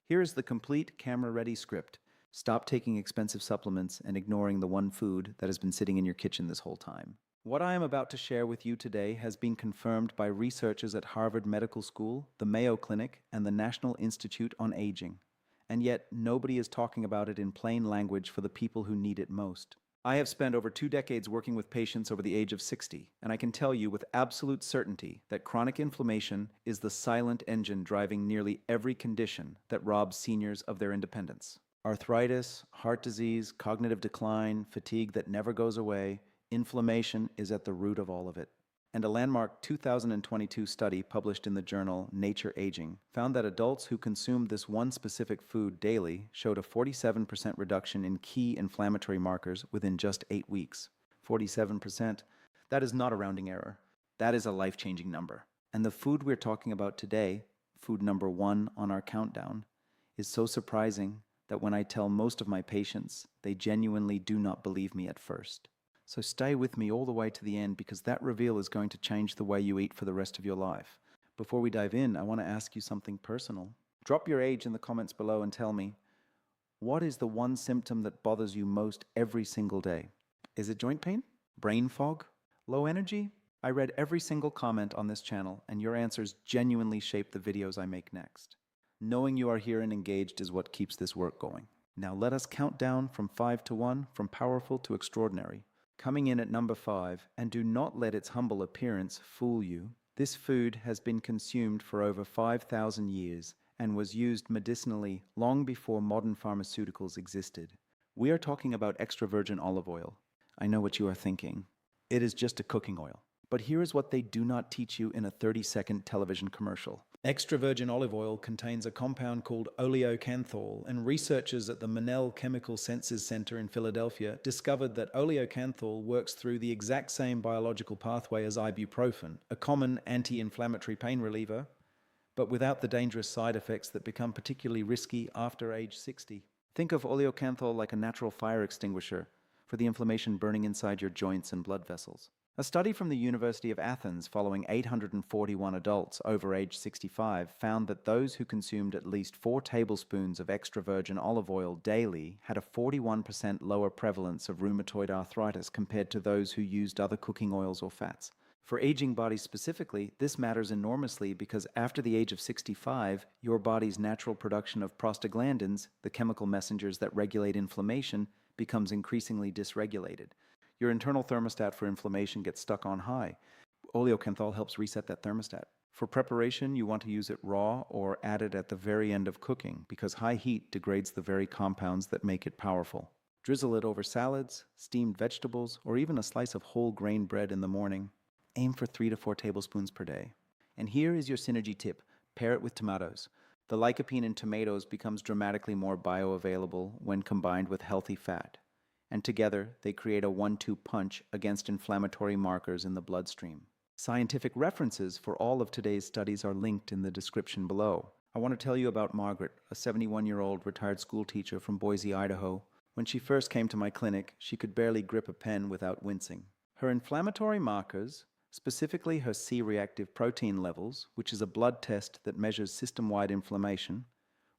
Here is the complete camera-ready script. Stop taking expensive supplements and ignoring the one food that has been sitting in your kitchen this whole time. What I am about to share with you today has been confirmed by researchers at Harvard Medical School, the Mayo Clinic, and the National Institute on Aging. And yet, nobody is talking about it in plain language for the people who need it most. I have spent over 2 decades working with patients over the age of 60, and I can tell you with absolute certainty that chronic inflammation is the silent engine driving nearly every condition that robs seniors of their independence. Arthritis, heart disease, cognitive decline, fatigue that never goes away, inflammation is at the root of all of it. And a landmark 2022 study published in the journal Nature Aging found that adults who consumed this one specific food daily showed a 47% reduction in key inflammatory markers within just 8 weeks. 47%? That is not a rounding error. That is a life-changing number. And the food we're talking about today, food number 1 on our countdown, is so surprising that when I tell most of my patients, they genuinely do not believe me at first. So stay with me all the way to the end because that reveal is going to change the way you eat for the rest of your life. Before we dive in, I want to ask you something personal. Drop your age in the comments below and tell me, what is the one symptom that bothers you most every single day? Is it joint pain? Brain fog? Low energy? I read every single comment on this channel and your answers genuinely shape the videos I make next. Knowing you are here and engaged is what keeps this work going. Now let us count down from 5 to 1, from powerful to extraordinary. Coming in at number 5, and do not let its humble appearance fool you, this food has been consumed for over 5,000 years and was used medicinally long before modern pharmaceuticals existed. We are talking about extra virgin olive oil. I know what you are thinking. It is just a cooking oil. But here is what they do not teach you in a 30-second television commercial. Extra virgin olive oil contains a compound called oleocanthal, and researchers at the Monell Chemical Senses Center in Philadelphia discovered that oleocanthal works through the exact same biological pathway as ibuprofen, a common anti-inflammatory pain reliever, but without the dangerous side effects that become particularly risky after age 60. Think of oleocanthal like a natural fire extinguisher for the inflammation burning inside your joints and blood vessels. A study from the University of Athens following 841 adults over age 65 found that those who consumed at least 4 tablespoons of extra virgin olive oil daily had a 41% lower prevalence of rheumatoid arthritis compared to those who used other cooking oils or fats. For aging bodies specifically, this matters enormously because after the age of 65, your body's natural production of prostaglandins, the chemical messengers that regulate inflammation, becomes increasingly dysregulated. Your internal thermostat for inflammation gets stuck on high. Oleocanthal helps reset that thermostat. For preparation, you want to use it raw or add it at the very end of cooking because high heat degrades the very compounds that make it powerful. Drizzle it over salads, steamed vegetables, or even a slice of whole grain bread in the morning. Aim for 3 to 4 tablespoons per day. And here is your synergy tip. Pair it with tomatoes. The lycopene in tomatoes becomes dramatically more bioavailable when combined with healthy fat. And together they create a 1-2 punch against inflammatory markers in the bloodstream. Scientific references for all of today's studies are linked in the description below. I want to tell you about Margaret, a 71-year-old retired school teacher from Boise, Idaho. When she first came to my clinic, she could barely grip a pen without wincing. Her inflammatory markers, specifically her C-reactive protein levels, which is a blood test that measures system-wide inflammation,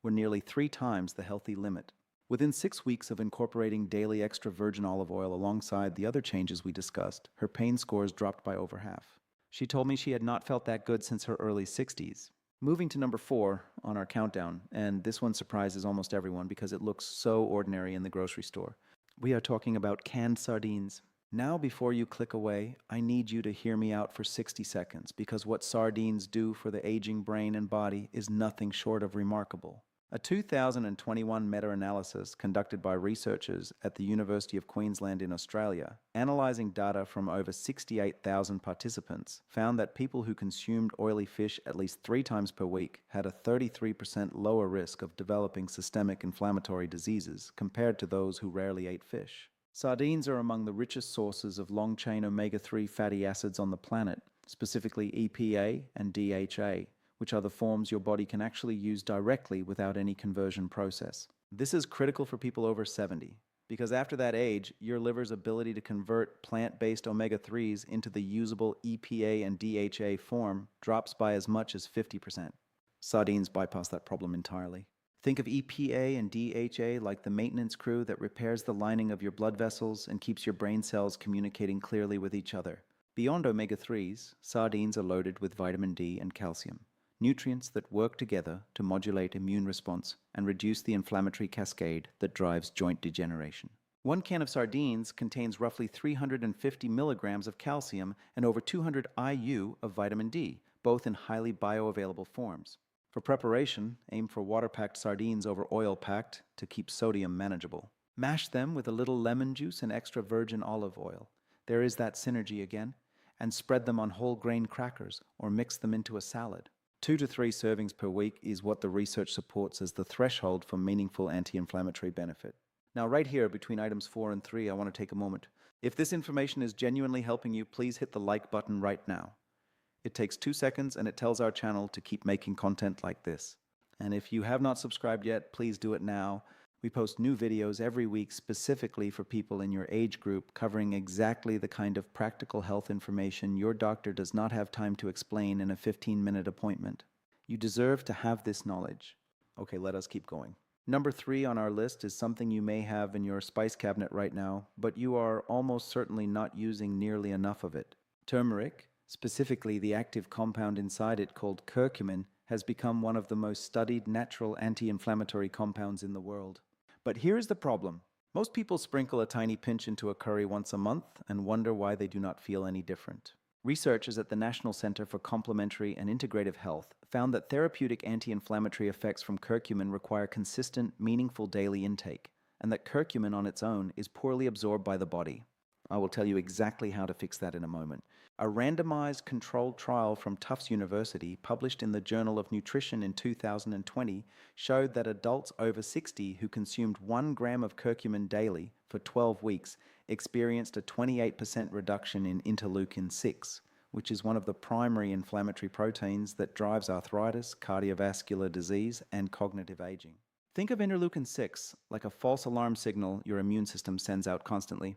were nearly 3 times the healthy limit. Within 6 weeks of incorporating daily extra virgin olive oil alongside the other changes we discussed, her pain scores dropped by over half. She told me she had not felt that good since her early 60s. Moving to number 4 on our countdown, and this one surprises almost everyone because it looks so ordinary in the grocery store. We are talking about canned sardines. Now before you click away, I need you to hear me out for 60 seconds because what sardines do for the aging brain and body is nothing short of remarkable. A 2021 meta-analysis conducted by researchers at the University of Queensland in Australia, analysing data from over 68,000 participants, found that people who consumed oily fish at least 3 times per week had a 33% lower risk of developing systemic inflammatory diseases compared to those who rarely ate fish. Sardines are among the richest sources of long-chain omega-3 fatty acids on the planet, specifically EPA and DHA, which are the forms your body can actually use directly without any conversion process. This is critical for people over 70, because after that age, your liver's ability to convert plant-based omega-3s into the usable EPA and DHA form drops by as much as 50%. Sardines bypass that problem entirely. Think of EPA and DHA like the maintenance crew that repairs the lining of your blood vessels and keeps your brain cells communicating clearly with each other. Beyond omega-3s, sardines are loaded with vitamin D and calcium, nutrients that work together to modulate immune response and reduce the inflammatory cascade that drives joint degeneration. One can of sardines contains roughly 350 milligrams of calcium and over 200 IU of vitamin D, both in highly bioavailable forms. For preparation, aim for water-packed sardines over oil-packed to keep sodium manageable. Mash them with a little lemon juice and extra virgin olive oil. There is that synergy again. And spread them on whole grain crackers or mix them into a salad. 2 to 3 servings per week is what the research supports as the threshold for meaningful anti-inflammatory benefit. Now, right here between items 4 and 3, I want to take a moment. If this information is genuinely helping you, please hit the like button right now. It takes 2 seconds and it tells our channel to keep making content like this. And if you have not subscribed yet, please do it now. We post new videos every week specifically for people in your age group, covering exactly the kind of practical health information your doctor does not have time to explain in a 15-minute appointment. You deserve to have this knowledge. Okay, let us keep going. Number 3 on our list is something you may have in your spice cabinet right now, but you are almost certainly not using nearly enough of it. Turmeric, specifically the active compound inside it called curcumin, has become one of the most studied natural anti-inflammatory compounds in the world. But here's the problem. Most people sprinkle a tiny pinch into a curry once a month and wonder why they do not feel any different. Researchers at the National Center for Complementary and Integrative Health found that therapeutic anti-inflammatory effects from curcumin require consistent, meaningful daily intake, and that curcumin on its own is poorly absorbed by the body. I will tell you exactly how to fix that in a moment. A randomized controlled trial from Tufts University, published in the Journal of Nutrition in 2020, showed that adults over 60 who consumed 1 gram of curcumin daily for 12 weeks experienced a 28% reduction in interleukin-6, which is one of the primary inflammatory proteins that drives arthritis, cardiovascular disease, and cognitive aging. Think of interleukin-6 like a false alarm signal your immune system sends out constantly.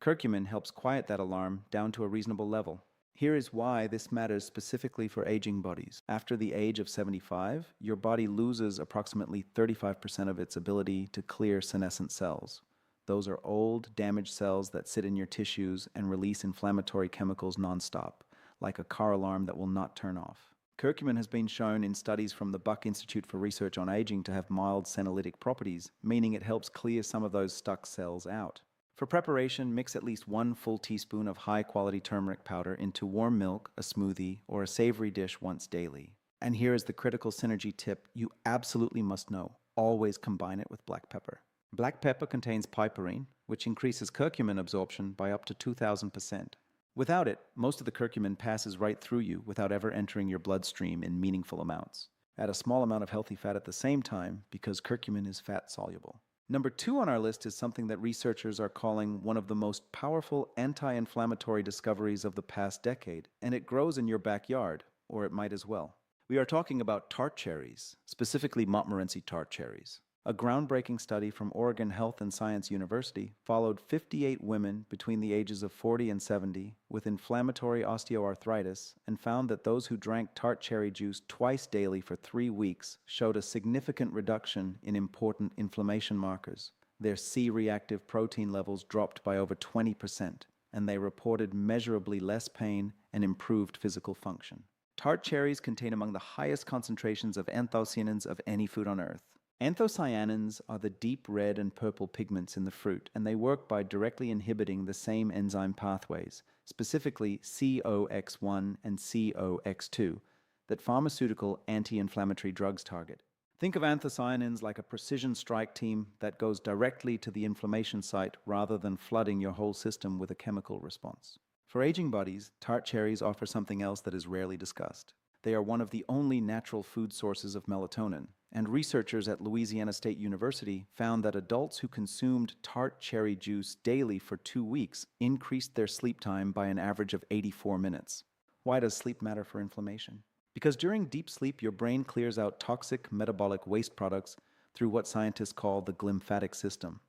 Curcumin helps quiet that alarm down to a reasonable level. Here is why this matters specifically for aging bodies. After the age of 75, your body loses approximately 35% of its ability to clear senescent cells. Those are old, damaged cells that sit in your tissues and release inflammatory chemicals nonstop, like a car alarm that will not turn off. Curcumin has been shown in studies from the Buck Institute for Research on Aging to have mild senolytic properties, meaning it helps clear some of those stuck cells out. For preparation, mix at least 1 full teaspoon of high-quality turmeric powder into warm milk, a smoothie, or a savory dish once daily. And here is the critical synergy tip you absolutely must know. Always combine it with black pepper. Black pepper contains piperine, which increases curcumin absorption by up to 2,000%. Without it, most of the curcumin passes right through you without ever entering your bloodstream in meaningful amounts. Add a small amount of healthy fat at the same time because curcumin is fat-soluble. Number 2 on our list is something that researchers are calling one of the most powerful anti-inflammatory discoveries of the past decade, and it grows in your backyard, or it might as well. We are talking about tart cherries, specifically Montmorency tart cherries. A groundbreaking study from Oregon Health and Science University followed 58 women between the ages of 40 and 70 with inflammatory osteoarthritis and found that those who drank tart cherry juice twice daily for 3 weeks showed a significant reduction in important inflammation markers. Their C-reactive protein levels dropped by over 20%, and they reported measurably less pain and improved physical function. Tart cherries contain among the highest concentrations of anthocyanins of any food on earth. Anthocyanins are the deep red and purple pigments in the fruit, and they work by directly inhibiting the same enzyme pathways, specifically COX1 and COX2, that pharmaceutical anti-inflammatory drugs target. Think of anthocyanins like a precision strike team that goes directly to the inflammation site rather than flooding your whole system with a chemical response. For aging bodies, tart cherries offer something else that is rarely discussed. They are one of the only natural food sources of melatonin, and researchers at Louisiana State University found that adults who consumed tart cherry juice daily for 2 weeks increased their sleep time by an average of 84 minutes. Why does sleep matter for inflammation? Because during deep sleep, your brain clears out toxic metabolic waste products through what scientists call the glymphatic system.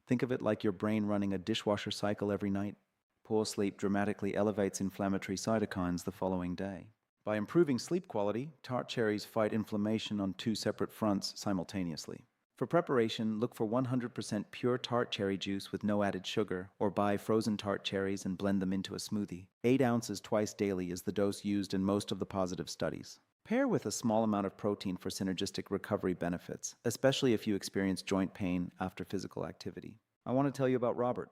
Think of it like your brain running a dishwasher cycle every night. Poor sleep dramatically elevates inflammatory cytokines the following day. By improving sleep quality, Tart Cherries fight inflammation on two separate fronts simultaneously. For preparation, look for 100% pure tart cherry juice with no added sugar, or buy frozen tart cherries and blend them into a smoothie. 8 ounces twice daily is the dose used in most of the positive studies. Pair with a small amount of protein for synergistic recovery benefits, especially if you experience joint pain after physical activity. I want to tell you about Robert,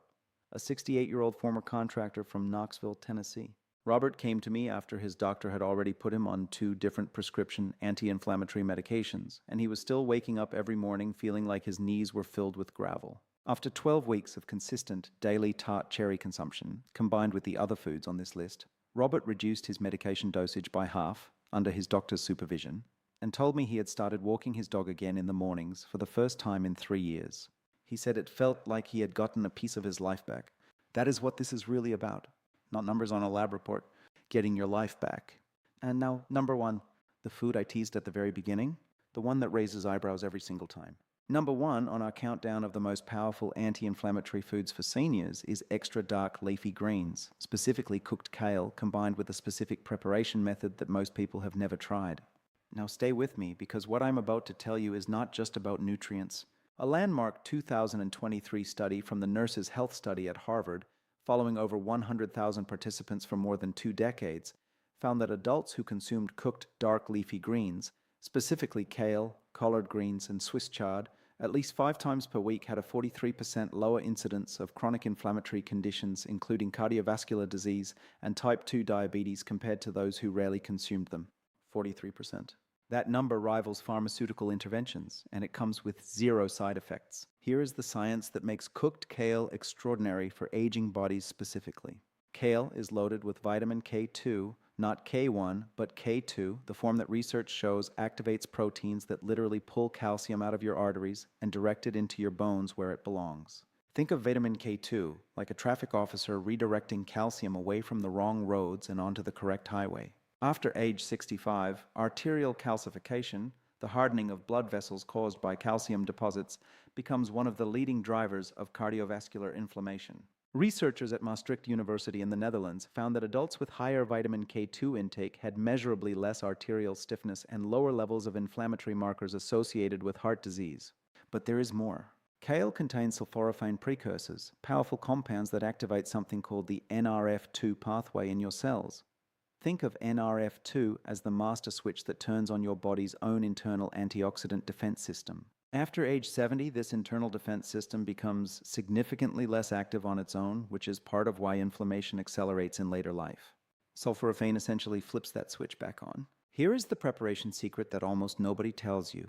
a 68-year-old former contractor from Knoxville, Tennessee. Robert came to me after his doctor had already put him on 2 different prescription anti-inflammatory medications, and he was still waking up every morning feeling like his knees were filled with gravel. After 12 weeks of consistent daily tart cherry consumption, combined with the other foods on this list, Robert reduced his medication dosage by half under his doctor's supervision and told me he had started walking his dog again in the mornings for the first time in 3 years. He said it felt like he had gotten a piece of his life back. That is what this is really about. Not numbers on a lab report, getting your life back. And now, number 1, the food I teased at the very beginning, the one that raises eyebrows every single time. Number 1 on our countdown of the most powerful anti-inflammatory foods for seniors is extra dark leafy greens, specifically cooked kale combined with a specific preparation method that most people have never tried. Now stay with me, because what I'm about to tell you is not just about nutrients. A landmark 2023 study from the Nurses' Health Study at Harvard, following over 100,000 participants for more than 2 decades, found that adults who consumed cooked dark leafy greens, specifically kale, collard greens, and Swiss chard, at least 5 times per week had a 43% lower incidence of chronic inflammatory conditions, including cardiovascular disease and type 2 diabetes, compared to those who rarely consumed them. 43%. That number rivals pharmaceutical interventions, and it comes with 0 side effects. Here is the science that makes cooked kale extraordinary for aging bodies specifically. Kale is loaded with vitamin K2, not K1, but K2, the form that research shows activates proteins that literally pull calcium out of your arteries and direct it into your bones where it belongs. Think of vitamin K2 like a traffic officer redirecting calcium away from the wrong roads and onto the correct highway. After age 65, arterial calcification, the hardening of blood vessels caused by calcium deposits, becomes one of the leading drivers of cardiovascular inflammation. Researchers at Maastricht University in the Netherlands found that adults with higher vitamin K2 intake had measurably less arterial stiffness and lower levels of inflammatory markers associated with heart disease. But there is more. Kale contains sulforaphane precursors, powerful compounds that activate something called the NRF2 pathway in your cells. Think of NRF2 as the master switch that turns on your body's own internal antioxidant defense system. After age 70, this internal defense system becomes significantly less active on its own, which is part of why inflammation accelerates in later life. Sulforaphane essentially flips that switch back on. Here is the preparation secret that almost nobody tells you,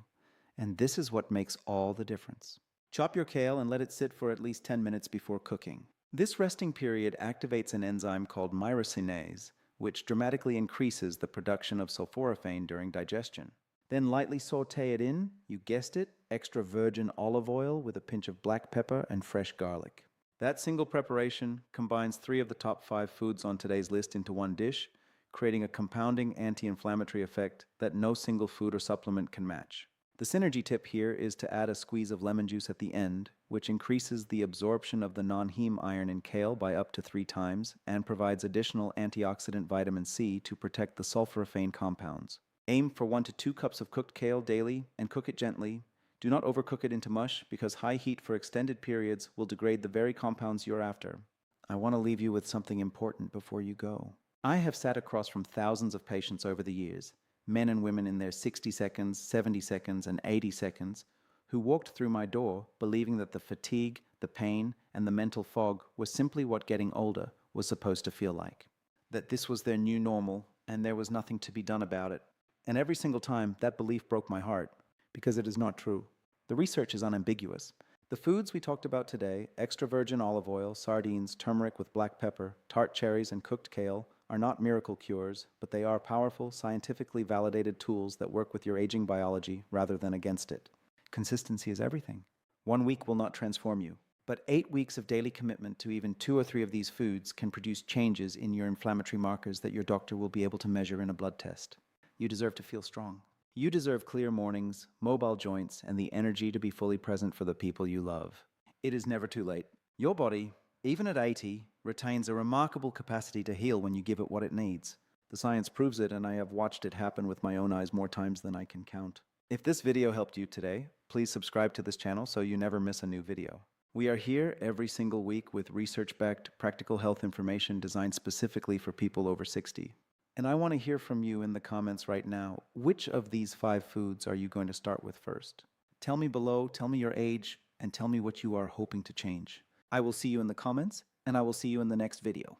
and this is what makes all the difference. Chop your kale and let it sit for at least 10 minutes before cooking. This resting period activates an enzyme called myrosinase, which dramatically increases the production of sulforaphane during digestion. Then lightly saute it in, you guessed it, extra virgin olive oil with a pinch of black pepper and fresh garlic. That single preparation combines 3 of the top 5 foods on today's list into one dish, creating a compounding anti-inflammatory effect that no single food or supplement can match. The synergy tip here is to add a squeeze of lemon juice at the end, which increases the absorption of the non-heme iron in kale by up to 3 times and provides additional antioxidant vitamin C to protect the sulforaphane compounds. Aim for 1 to 2 cups of cooked kale daily and cook it gently. Do not overcook it into mush, because high heat for extended periods will degrade the very compounds you're after. I want to leave you with something important before you go. I have sat across from thousands of patients over the years, men and women in their 60 seconds, 70 seconds, and 80 seconds, who walked through my door believing that the fatigue, the pain, and the mental fog were simply what getting older was supposed to feel like. That this was their new normal, and there was nothing to be done about it. And every single time, that belief broke my heart, because it is not true. The research is unambiguous. The foods we talked about today, extra virgin olive oil, sardines, turmeric with black pepper, tart cherries, and cooked kale, are not miracle cures, but they are powerful, scientifically validated tools that work with your aging biology rather than against it. Consistency is everything. 1 week will not transform you, but 8 weeks of daily commitment to even 2 or 3 of these foods can produce changes in your inflammatory markers that your doctor will be able to measure in a blood test. You deserve to feel strong. You deserve clear mornings, mobile joints, and the energy to be fully present for the people you love. It is never too late. Your body, even at 80, retains a remarkable capacity to heal when you give it what it needs. The science proves it, and I have watched it happen with my own eyes more times than I can count. If this video helped you today, please subscribe to this channel so you never miss a new video. We are here every single week with research-backed practical health information designed specifically for people over 60. And I want to hear from you in the comments right now. Which of these 5 foods are you going to start with first? Tell me below, tell me your age, and tell me what you are hoping to change. I will see you in the comments, and I will see you in the next video.